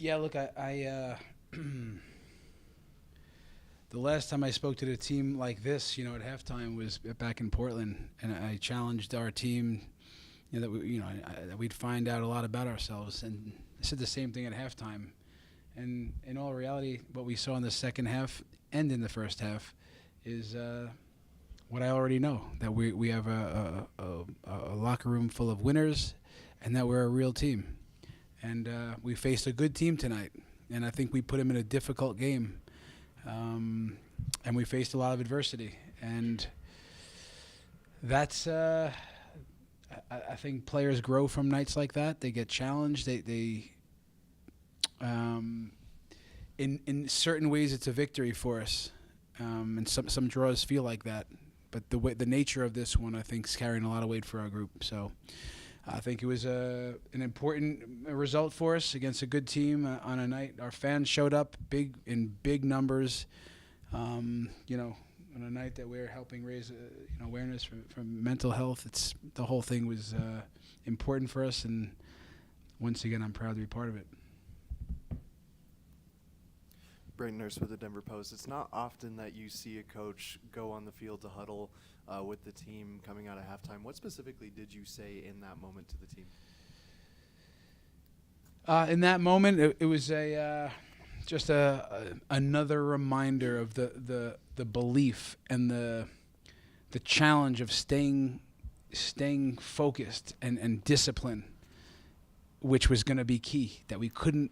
Yeah, look, the last time I spoke to the team like this, at halftime was back in Portland, and I challenged our team, that that we'd find out a lot about ourselves, and I said the same thing at halftime. And in all reality, what we saw in the second half and in the first half is what I already know, that we have a locker room full of winners, and that we're a real team. And we faced a good team tonight, and I think we put them in a difficult game. And we faced a lot of adversity, and that's I think players grow from nights like that. They get challenged. In certain ways it's a victory for us, and some draws feel like that. But the nature of this one, I think, is carrying a lot of weight for our group. So I think it was an important result for us against a good team on a night. Our fans showed up in big numbers. On a night that we're helping raise awareness from mental health. The whole thing was important for us, and once again, I'm proud to be part of it. Brayton Nurse with the Denver Post. It's not often that you see a coach go on the field to huddle with the team coming out of halftime. What specifically did you say in that moment to the team? In that moment, it was just another reminder of the belief and the challenge of staying focused and disciplined, which was going to be key. That we couldn't,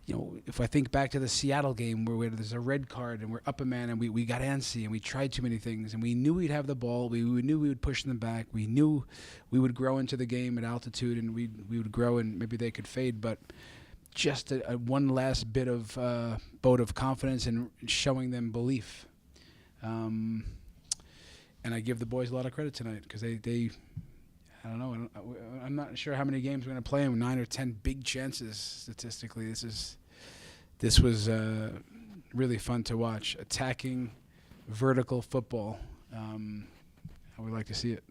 if I think back to the Seattle game where there's a red card and we're up a man and we got antsy and we tried too many things and we knew we'd have the ball, we knew we would push them back, we knew we would grow into the game at altitude and we would grow and maybe they could fade, but just a one last bit of vote of confidence and showing them belief. And I give the boys a lot of credit tonight because they I don't know. I'm not sure how many games we're going to play in. 9 or 10 big chances statistically. This was really fun to watch. Attacking, vertical football. I would like to see it.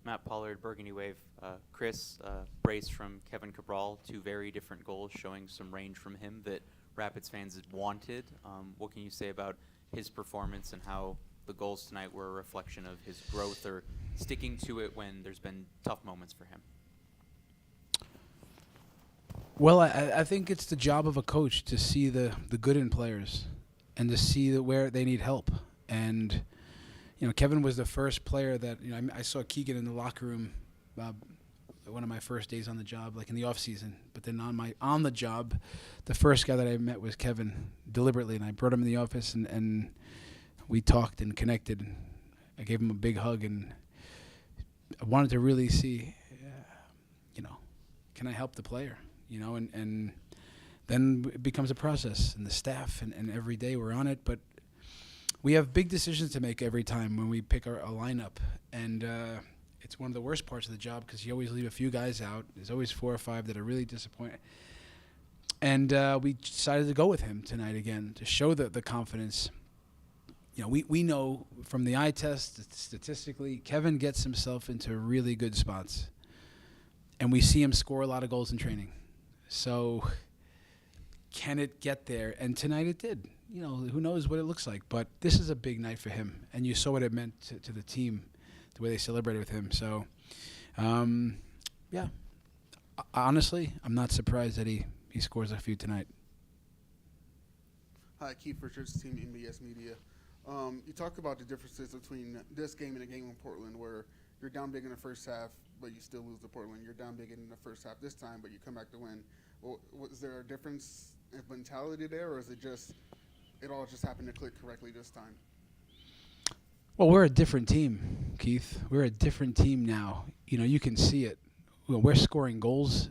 Matt Pollard, Burgundy Wave. Chris, brace from Kevin Cabral. 2 very different goals, showing some range from him that Rapids fans had wanted. What can you say about his performance and how the goals tonight were a reflection of his growth or sticking to it when there's been tough moments for him? Well, I think it's the job of a coach to see the good in players and to see where they need help. And, Kevin was the first player that, I saw Keegan in the locker room one of my first days on the job, like in the off season. But then on the job, the first guy that I met was Kevin deliberately, and I brought him in the office and we talked and connected. I gave him a big hug, and I wanted to really see, can I help the player? And then it becomes a process, and the staff, and every day we're on it. But we have big decisions to make every time when we pick a lineup, and it's one of the worst parts of the job because you always leave a few guys out. There's always 4 or 5 that are really disappointed. And we decided to go with him tonight again to show the confidence. We know from the eye test, statistically, Kevin gets himself into really good spots. And we see him score a lot of goals in training. So can it get there? And tonight it did. Who knows what it looks like. But this is a big night for him. And you saw what it meant to the team, the way they celebrated with him. So, yeah. Honestly, I'm not surprised that he scores a few tonight. Hi, Keith Richards, Team NBS Media. You talked about the differences between this game and the game in Portland where you're down big in the first half, but you still lose to Portland. You're down big in the first half this time, but you come back to win. Well, was there a difference in mentality there, or is it all just happened to click correctly this time? Well, we're a different team, Keith. We're a different team now. You can see it. We're scoring goals.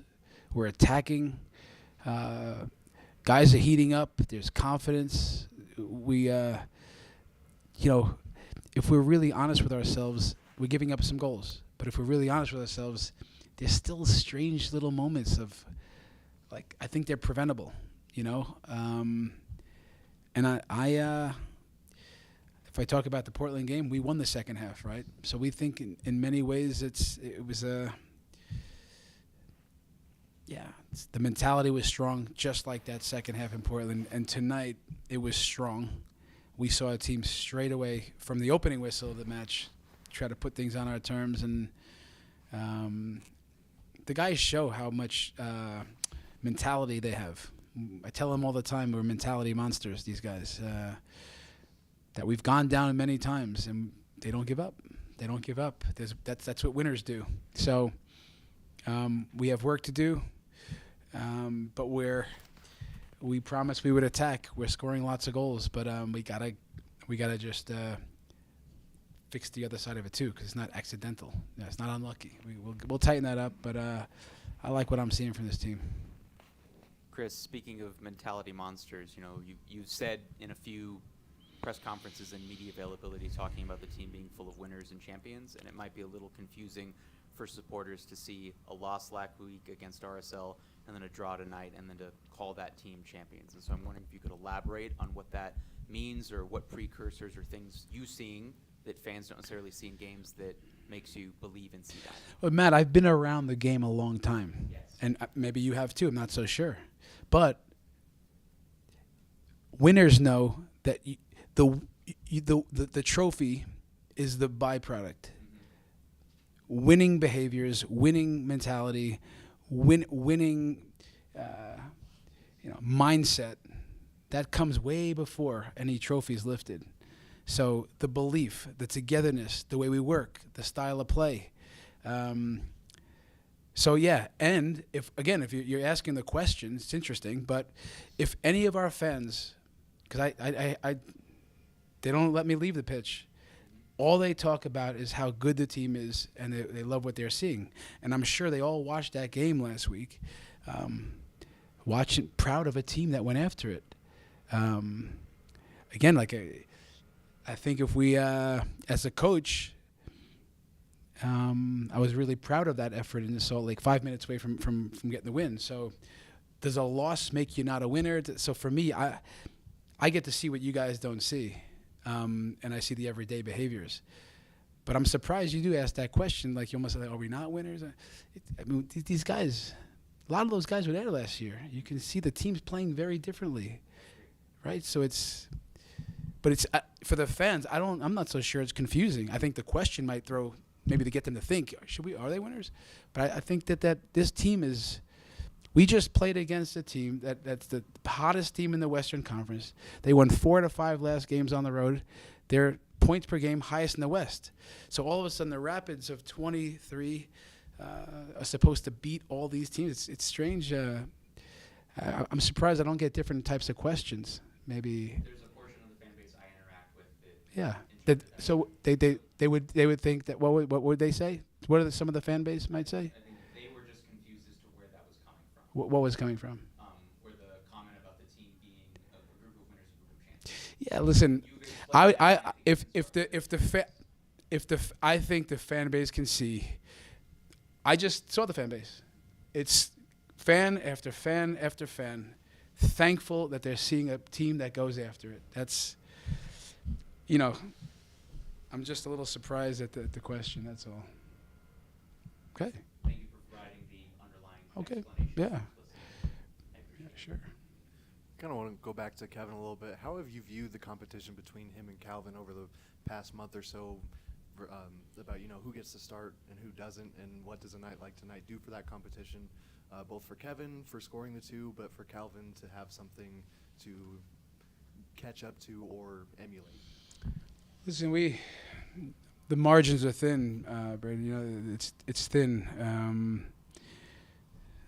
We're attacking. Guys are heating up. There's confidence. We if we're really honest with ourselves, we're giving up some goals. But if we're really honest with ourselves, there's still strange little moments of, I think they're preventable, And if I talk about the Portland game, we won the second half, right? So we think in many ways it was the mentality was strong, just like that second half in Portland. And tonight, it was strong. We saw a team straight away from the opening whistle of the match try to put things on our terms. And the guys show how much mentality they have. I tell them all the time we're mentality monsters, these guys. That we've gone down many times, and they don't give up. They don't give up. That's what winners do. So we have work to do, but we promised we would attack. We're scoring lots of goals, but we gotta just fix the other side of it too, because it's not accidental. Yeah, it's not unlucky. We'll tighten that up, but I like what I'm seeing from this team. Chris, speaking of mentality monsters, you said in a few press conferences and media availability talking about the team being full of winners and champions, and it might be a little confusing for supporters to see a loss last week against RSL and then a draw tonight and then to call that team champions. And so I'm wondering if you could elaborate on what that means or what precursors or things you seeing that fans don't necessarily see in games that makes you believe and see that. Well, Matt, I've been around the game a long time, Yes. and maybe you have too. I'm not so sure, but winners know that the trophy is the byproduct. Winning behaviors, winning mentality, winning mindset, that comes way before any trophy is lifted. So the belief, the togetherness, the way we work, the style of play. So yeah, and if you're asking the question, it's interesting. But if any of our fans, because they don't let me leave the pitch. All they talk about is how good the team is, and they love what they're seeing. And I'm sure they all watched that game last week, proud of a team that went after it. Again, I think if we, as a coach, I was really proud of that effort in Salt Lake, 5 minutes away from getting the win. So does a loss make you not a winner? So for me, I get to see what you guys don't see. And I see the everyday behaviors. But I'm surprised you do ask that question. Like, you almost like, are we not winners? I mean, these guys, a lot of those guys were there last year. You can see the teams playing very differently, right? So it's for the fans, I'm not so sure it's confusing. I think the question might throw, maybe to get them to think, are they winners? But I think that this team is, we just played against a team that's the hottest team in the Western Conference. They won 4 out of 5 last games on the road. They're points per game highest in the West. So all of a sudden, the Rapids of 23 are supposed to beat all these teams. It's strange. I'm surprised I don't get different types of questions. Maybe. There's a portion of the fan base I interact with that. Yeah. So they would think that what would they say? What are some of the fan base might say? I think they were just confused as to where that was coming from. What was coming from? Where the comment about the team being a group of winners and a group of champions. Yeah, listen, I think the fan base can see. I just saw the fan base. It's fan after fan after fan, thankful that they're seeing a team that goes after it. That's, I'm just a little surprised at the question. That's all. Okay. Thank you for providing the underlying explanation. Yeah. I appreciate it. Sure. Kind of want to go back to Kevin a little bit. How have you viewed the competition between him and Calvin over the past month or so, about who gets to start and who doesn't, and what does a night like tonight do for that competition, both for Kevin for scoring the 2, but for Calvin to have something to catch up to or emulate? Listen, the margins are thin, Brandon. It's thin.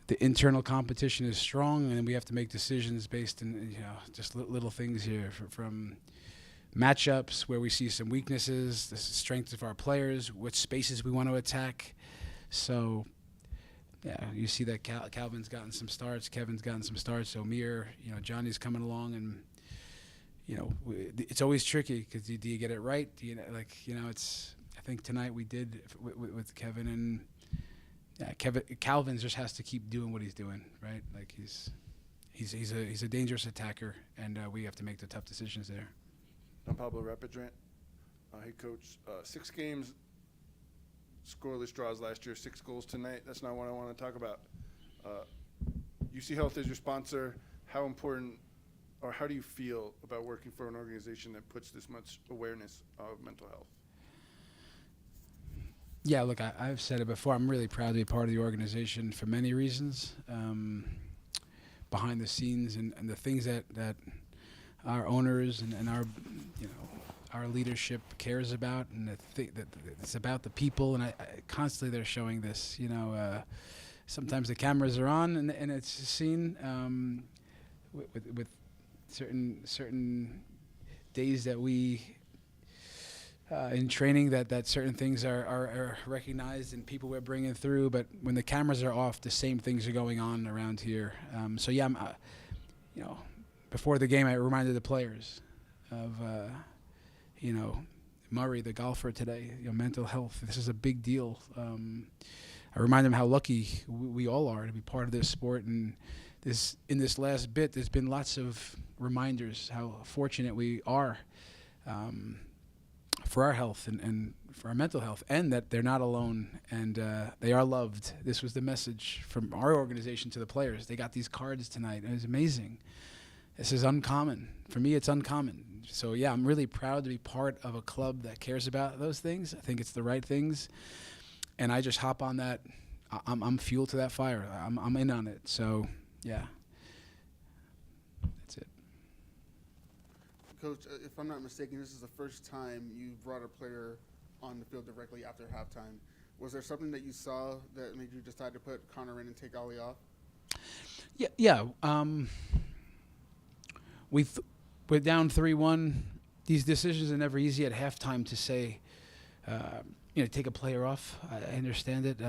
The internal competition is strong, and we have to make decisions based on just little things here from matchups where we see some weaknesses, the strengths of our players, what spaces we want to attack. So, yeah, you see that Calvin's gotten some starts, Kevin's gotten some starts, Omir, Johnny's coming along, and it's always tricky because do you get it right? It's. I think tonight we did with Kevin, and Calvin just has to keep doing what he's doing, right? Like he's a dangerous attacker, and we have to make the tough decisions there. I'm Pablo Rapidrant, head coach. 6 games, scoreless draws last year, 6 goals tonight. That's not what I want to talk about. UC Health is your sponsor. How important, or how do you feel about working for an organization that puts this much awareness of mental health? Yeah, look, I've said it before. I'm really proud to be part of the organization for many reasons. Behind the scenes and the things that our owners and our, our leadership cares about, and that it's about the people. And I constantly they're showing this. Sometimes the cameras are on and it's seen with certain days that we in training that certain things are recognized and people we're bringing through. But when the cameras are off, the same things are going on around here. So yeah, before the game, I reminded the players of Murray, the golfer today. Mental health. This is a big deal. I remind them how lucky we all are to be part of this sport. And in this last bit, there's been lots of reminders how fortunate we are for our health and for our mental health, and that they're not alone and they are loved. This was the message from our organization to the players. They got these cards tonight. It was amazing. This is uncommon. For me, it's uncommon. So, yeah, I'm really proud to be part of a club that cares about those things. I think it's the right things. And I just hop on that. I'm fuel to that fire. I'm in on it. So, yeah, that's it. Coach, if I'm not mistaken, this is the first time you brought a player on the field directly after halftime. Was there something that you saw that made you decide to put Connor in and take Ollie off? Yeah. We're down 3-1. These decisions are never easy at halftime to say, take a player off. I understand it.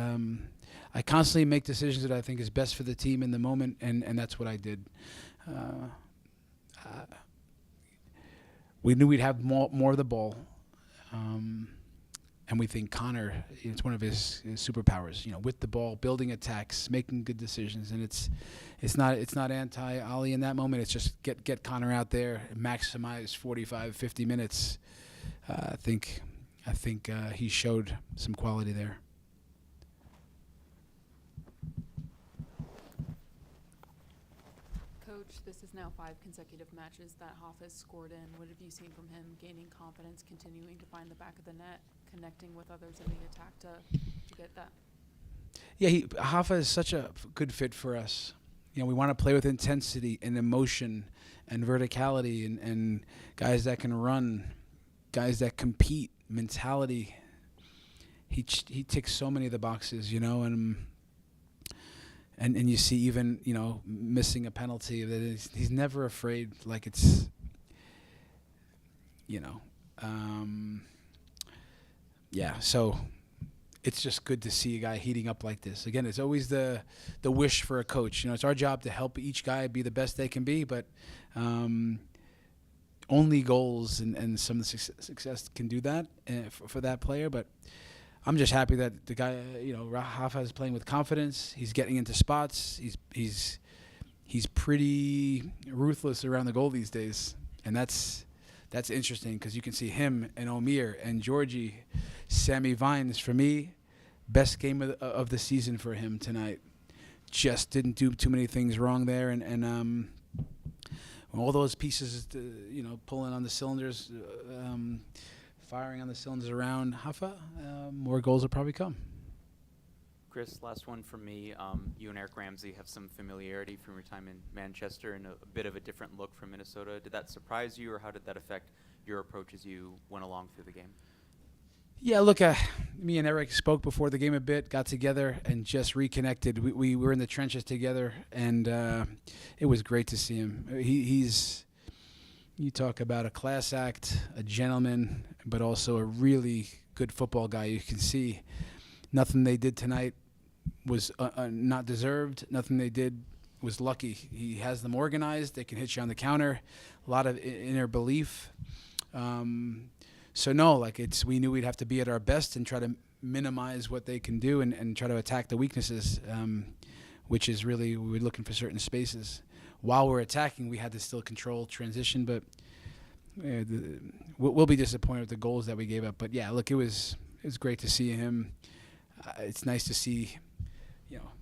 I constantly make decisions that I think is best for the team in the moment, and that's what I did. We knew we'd have more of the ball, and we think Connor, it's one of his superpowers. With the ball, building attacks, making good decisions, and it's not anti-Ollie in that moment. It's just get Connor out there, maximize 45, 50 minutes. I think he showed some quality there. Coach, this is now 5 consecutive matches that Hoff has scored in. What have you seen from him gaining confidence, continuing to find the back of the net, connecting with others in the attack to get that? Yeah, Hoffa is such a good fit for us. We want to play with intensity and emotion and verticality and guys that can run, guys that compete, mentality. He ticks so many of the boxes, and you see even, missing a penalty, that he's never afraid. Like it's, so it's just good to see a guy heating up like this. Again, it's always the wish for a coach. It's our job to help each guy be the best they can be, but only goals and some of the success can do that for that player. But I'm just happy that the guy, Rafa is playing with confidence. He's getting into spots. He's pretty ruthless around the goal these days, and that's interesting because you can see him and Omir and Georgie, Sammy Vines. For me, best game of the season for him tonight. Just didn't do too many things wrong there, and all those pieces, pulling on the cylinders. Firing on the cylinders around Hoffa, more goals will probably come. Chris, last one from me. You and Eric Ramsey have some familiarity from your time in Manchester and a bit of a different look from Minnesota. Did that surprise you, or how did that affect your approach as you went along through the game? Yeah, look, me and Eric spoke before the game a bit, got together, and just reconnected. We were in the trenches together, and it was great to see him. You talk about a class act, a gentleman, but also a really good football guy. You can see nothing they did tonight was not deserved. Nothing they did was lucky. He has them organized. They can hit you on the counter. A lot of inner belief. So no, we knew we'd have to be at our best and try to minimize what they can do and try to attack the weaknesses, which is really we're looking for certain spaces. While we're attacking, we had to still control transition, but we'll be disappointed with the goals that we gave up. But yeah, look, it was great to see him. It's nice to see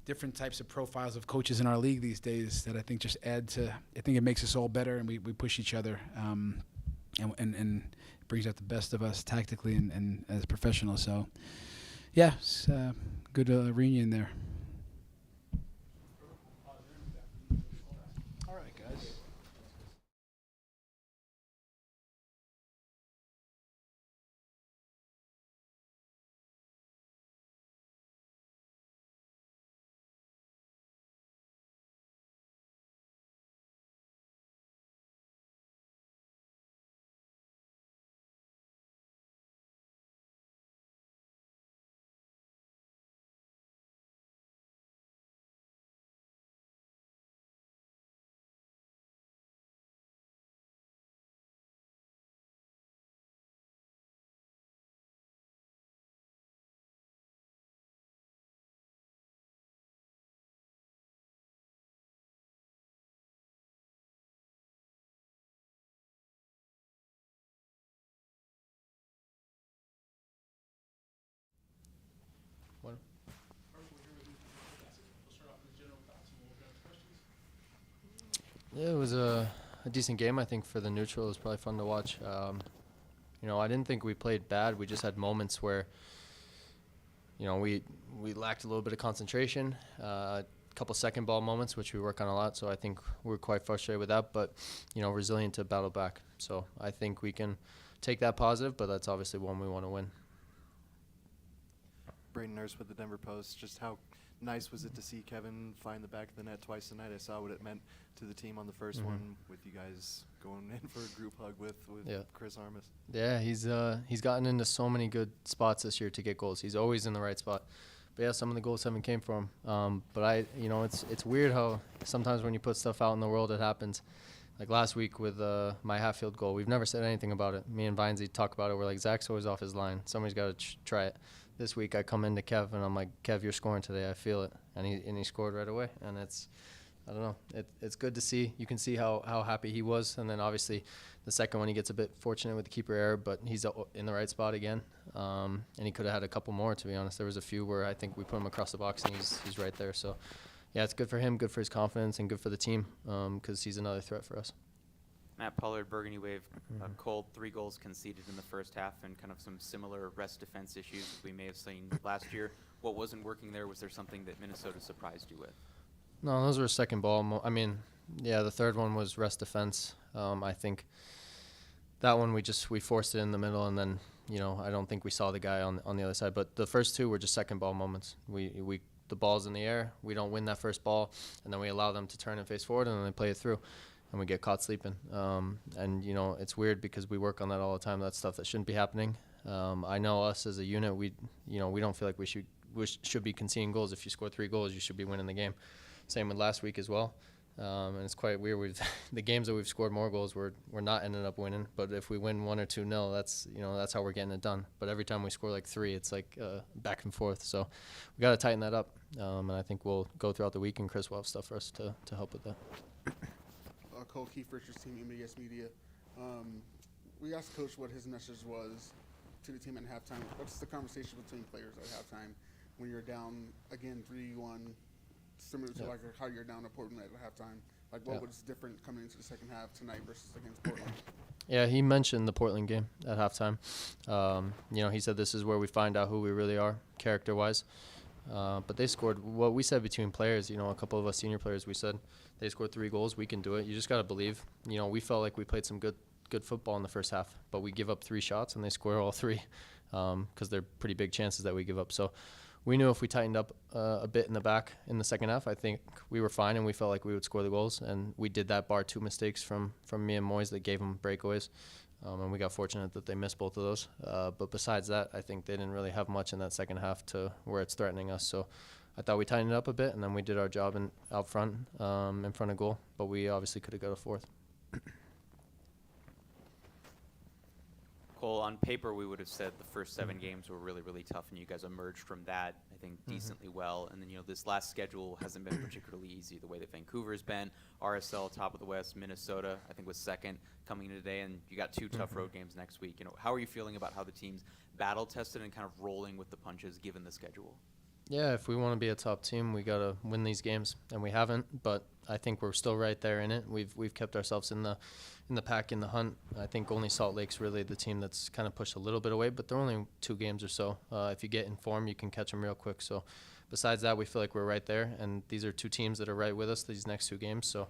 different types of profiles of coaches in our league these days that I think just add to. I think it makes us all better, and we push each other, and brings out the best of us tactically and as professionals. So, yeah, it's a good reunion there. All right, guys. Yeah, it was a decent game. I think for the neutral, it was probably fun to watch. I didn't think we played bad. We just had moments where, we lacked a little bit of concentration, a couple second ball moments, which we work on a lot. So I think we're quite frustrated with that, but, resilient to battle back. So I think we can take that positive, but that's obviously one we want to win. Braden Nurse with the Denver Post. Just how nice was it to see Kevin find the back of the net twice tonight? I saw what it meant to the team on the first one, with you guys going in for a group hug with Chris Armas. Yeah, he's gotten into so many good spots this year to get goals. He's always in the right spot. But yeah, some of the goals haven't came from him. But it's weird how sometimes when you put stuff out in the world, it happens. Like last week with my half-field goal, we've never said anything about it. Me and Vinesy talk about it. We're like, Zach's always off his line. Somebody's got to try it. This week I come into Kev and I'm like, Kev, you're scoring today. I feel it. And he scored right away. And I don't know. It's good to see. You can see how happy he was. And then obviously the second one, he gets a bit fortunate with the keeper error, but he's in the right spot again. And he could have had a couple more, to be honest. There was a few where I think we put him across the box and he's right there. So yeah, it's good for him, good for his confidence, and good for the team because he's another threat for us. Matt Pollard, Burgundy Wave, cold 3 goals conceded in the first half, and kind of some similar rest defense issues we may have seen last year. What wasn't working there? Was there something that Minnesota surprised you with? No, those were second ball. The third one was rest defense. I think that one we forced it in the middle, and then I don't think we saw the guy on the other side. But the first 2 were just second ball moments. The ball's in the air, we don't win that first ball, and then we allow them to turn and face forward, and then they play it through. And we get caught sleeping. It's weird because we work on that all the time. That's stuff that shouldn't be happening. I know us as a unit, we don't feel like we should be conceding goals. If you score 3 goals, you should be winning the game. Same with last week as well. And it's quite weird. The games that we've scored more goals, we're not ending up winning. But if we win 1 or 2-0, that's how we're getting it done. But every time we score like 3, it's like back and forth. So we got to tighten that up. And I think we'll go throughout the week, and Chris will have stuff for us to help with that. Cole Keefe, Richards team, MBS Media. We asked Coach what his message was to the team at halftime. What's the conversation between players at halftime when you're down, again, 3-1, similar to like how you're down at Portland at halftime? Like what was different coming into the second half tonight versus against Portland? Yeah, he mentioned the Portland game at halftime. He said this is where we find out who we really are, character-wise. But they scored what we said between players. A couple of us senior players, we said they scored 3 goals. We can do it. You just got to believe. We felt like we played some good football in the first half, but we give up 3 shots and they score all 3 because they're pretty big chances that we give up. So we knew if we tightened up a bit in the back in the second half, I think we were fine and we felt like we would score the goals. And we did that bar 2 mistakes from me and Moyes that gave them breakaways. And we got fortunate that they missed both of those. But besides that, I think they didn't really have much in that second half to where it's threatening us. So I thought we tightened it up a bit, and then we did our job out front, in front of goal. But we obviously could have got a 4th. Cole, on paper, we would have said the first 7 games were really, really tough, and you guys emerged from that, I think, decently well. And then, this last schedule hasn't been particularly easy, the way that Vancouver's been. RSL, top of the West. Minnesota, I think, was second coming in today, and you got 2 tough road games next week. How are you feeling about how the team's battle-tested and kind of rolling with the punches given the schedule? Yeah, if we want to be a top team, we got to win these games, and we haven't. But I think we're still right there in it. We've kept ourselves in the pack, in the hunt. I think only Salt Lake's really the team that's kind of pushed a little bit away, but they're only 2 games or so. If you get in form, you can catch them real quick. So besides that, we feel like we're right there, and these are 2 teams that are right with us these next 2 games. So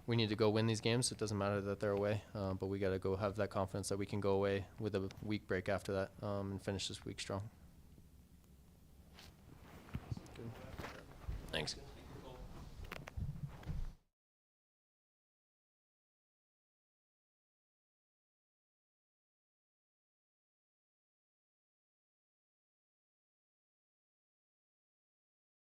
we need to go win these games. It doesn't matter that they're away, but we got to go have that confidence that we can go away with a week break after that and finish this week strong.